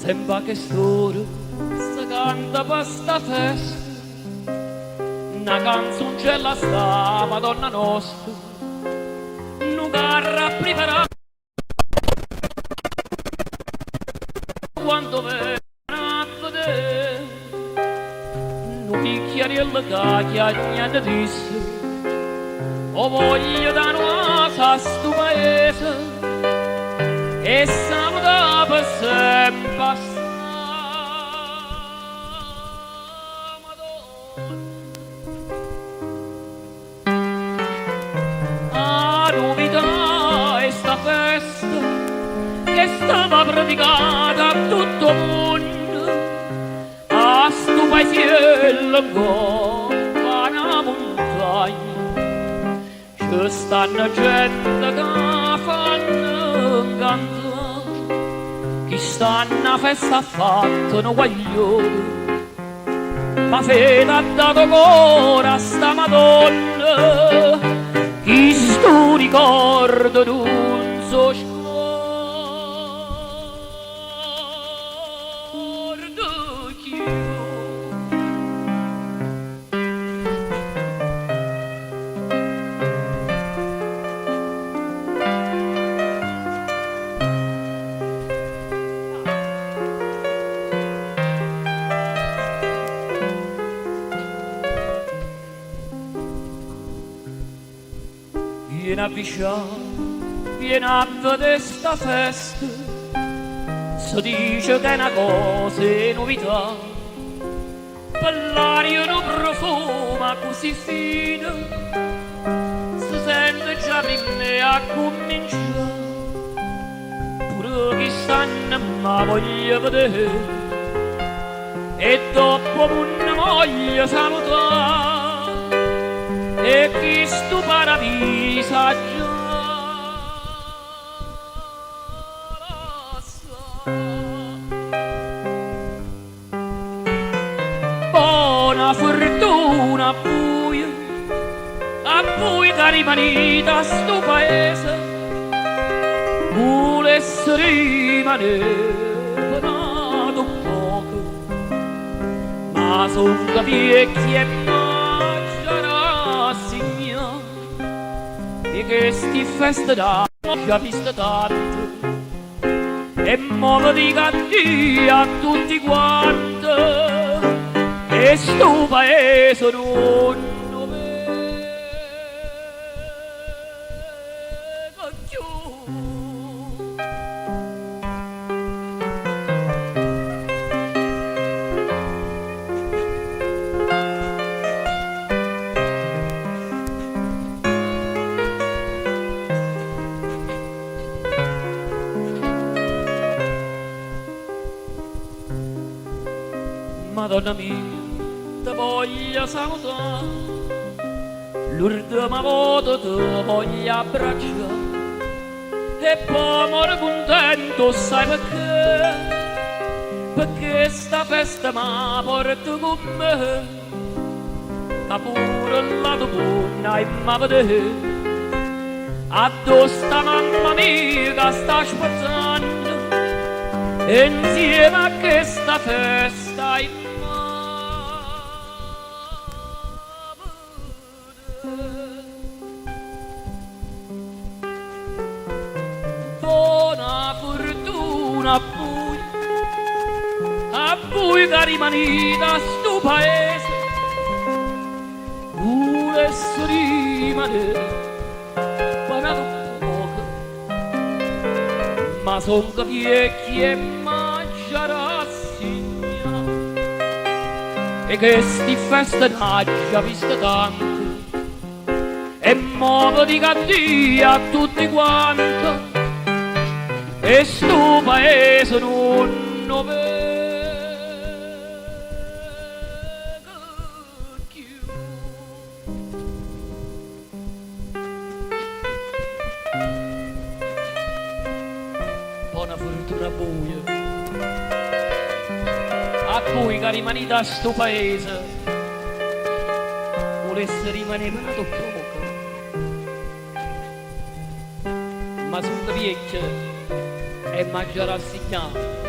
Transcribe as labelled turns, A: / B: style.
A: Sembra che storia si canta per sta festa, una canzoncella sta Madonna nostra, non carra prepara quando viene a vedere, non bicchiariello che niente disse, o voglio da nuova sto paese, e saluta per sempre passare. A novità è sta festa che stava praticata a tutto il mondo, a sto paesiello coppa una montagna, ci stanno gente che fanno cantare. Chi sta a festa ha fatto un guaglione, ma fede ha dato cuore a sta Madonna, chi sto ricordo d'un so scordo più. Vieni avvicinato, vieni a vedere sta festa, si dice che è una cosa è novità, per l'aria non profuma così fine, si sente già prima a cominciare, pure chi stanno ma voglio vedere, e dopo non voglio salutare. E chi sto paradiso già la sa. Buona fortuna a voi che rimanete a sto paese, volesse rimanere nato poco, ma son vecchi e di questi feste d'anno ho già visto tanto, e mo mi dico addio a tutti quanti, e sto paese non lo vedo più. Madonna mia, ti voglio salutare, l'ultima volta ti voglio abbracciare, e poi muore contento, sai perché? Perché sta festa mi porta con me, ma pure la tua buona e mi vedere, addosso sta mamma mia che sta spazzando, e insieme a questa festa in buona fortuna a voi che rimanete a sto paese, volesse rimanere pagato poco, ma son che vecchi e mangiare signa, e che sti feste n'ha già viste tante, e mo vi dico addio a tutti quanti, e sto paese non lo vedo più. Buona fortuna a voi, a voi che rimanete a sto paese, volesse rimanere nato poco, ma sono vecchio e mangiare a signare.